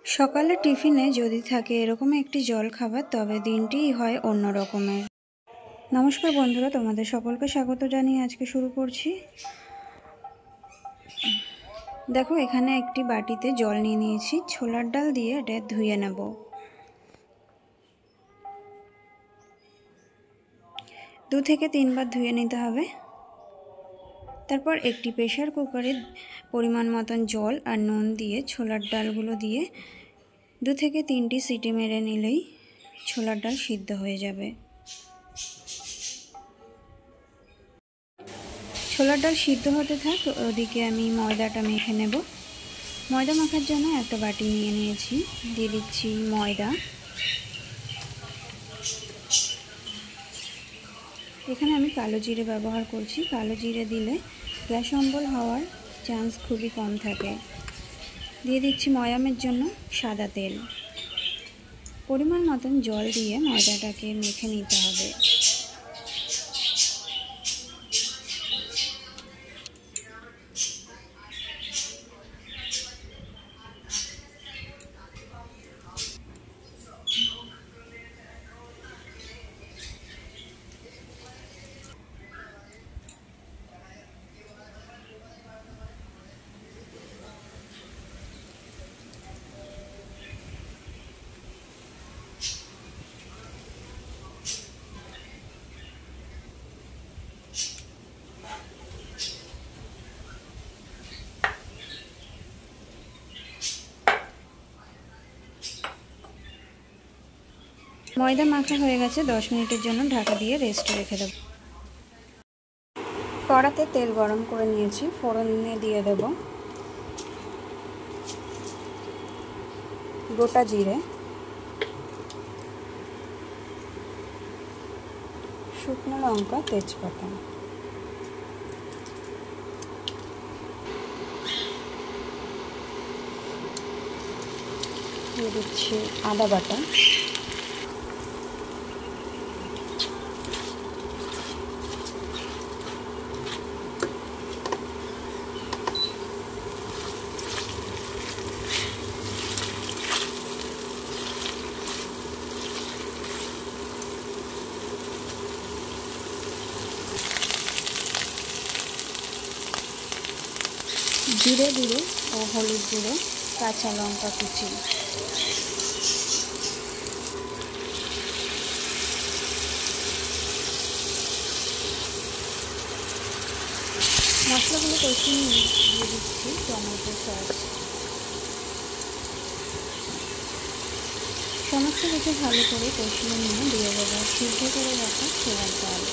সকালে টিফিনে যদি থাকে এরকম একটি জল খাবার তবে দিনটিই হয় অন্য রকমের। নমস্কার বন্ধুরা, তোমাদের সকলকে স্বাগত জানিয়ে আজকে শুরু করছি। দেখো, এখানে একটি বাটিতে জল নিয়ে নিয়েছি। ছোলার ডাল দিয়ে এটা ধুয়ে নেব। দু থেকে তিনবার ধুয়ে নিতে হবে। তারপর একটি প্রেসার কুকারে পরিমাণ মতন জল আর নুন দিয়ে ছোলার ডালগুলো দিয়ে 2 থেকে 3টি সিটি মেরে নিলেই ছোলার ডাল সিদ্ধ হয়ে যাবে। ছোলার ডাল সিদ্ধ হতে থাক, ওদিকে আমি ময়দাটা মেখে নেব। ময়দা মাখার জন্য একটা বাটি নিয়ে নিয়েছি, দিয়ে দিচ্ছি ময়দা। এখানে আমি কালো জিরে ব্যবহার করছি। কালো জিরে দিলে গ্যাস অম্বল হওয়ার চান্স খুবই কম থাকে। দিয়ে দিচ্ছি ময়ামের জন্য সাদা তেল। পরিমাণ মতন জল দিয়ে ময়দাটাকে মেখে নিতে হবে। ময়দা মাখা হয়ে গেছে, 10 মিনিটের জন্য ঢাকা দিয়ে রেস্টে রেখে দেব। কড়াতে তেল গরম করে নিয়েছি, ফোড়নে দিয়ে দেব গোটা জিরে, শুকনো লঙ্কা, তেজপাতা। দিয়ে দিচ্ছি আদা বাটা, জিরে গুঁড়ো ও হলুদ গুঁড়ো, কাঁচা লঙ্কা কুচি। মশলাগুলো কষিয়ে দিয়ে দিচ্ছি টমেটো সস। সমস্ত কিছু ভালো করে কষিয়ে নিয়ে দিয়ে দেবো সিদ্ধ করে রাখা ছোলার ডাল।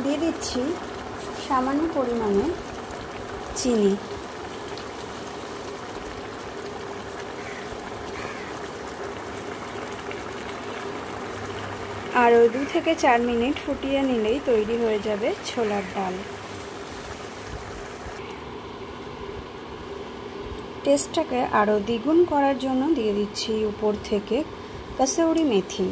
দিয়ে দিচ্ছি সামান্য পরিমাণে চিনি। আরও 2 থেকে 4 মিনিট ফুটিয়ে নিলেই তৈরি হয়ে যাবে ছোলার ডাল। টেস্টটাকে আরও দ্বিগুণ করার জন্য দিয়ে দিচ্ছি উপর থেকে কসুরি মেথি।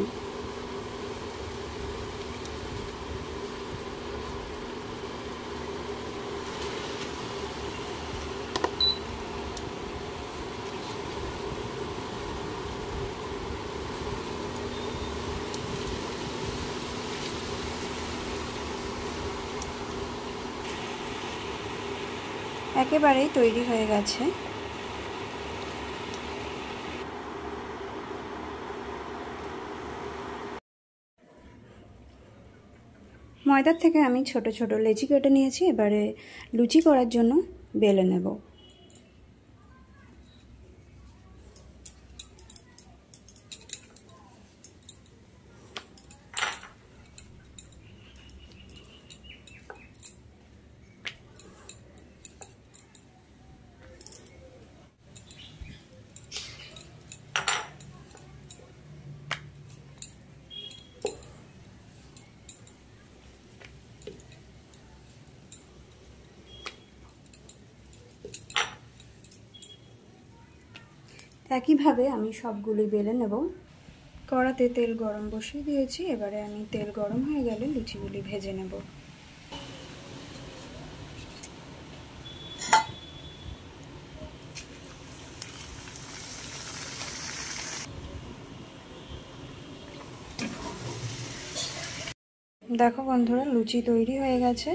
একেবারেই তৈরি হয়ে গেছে। ময়দার থেকে আমি ছোট ছোট লেচি কেটে নিয়েছি, এবারে লুচি করার জন্য বেলে নেব। একইভাবে আমি সবগুলি বেলে নেব। কড়াতে তেল গরম বসিয়ে দিয়েছি, এবারে আমি তেল গরম হয়ে গেলে লুচিগুলি ভেজে নেব। দেখো বন্ধুরা, লুচি তৈরি হয়ে গেছে।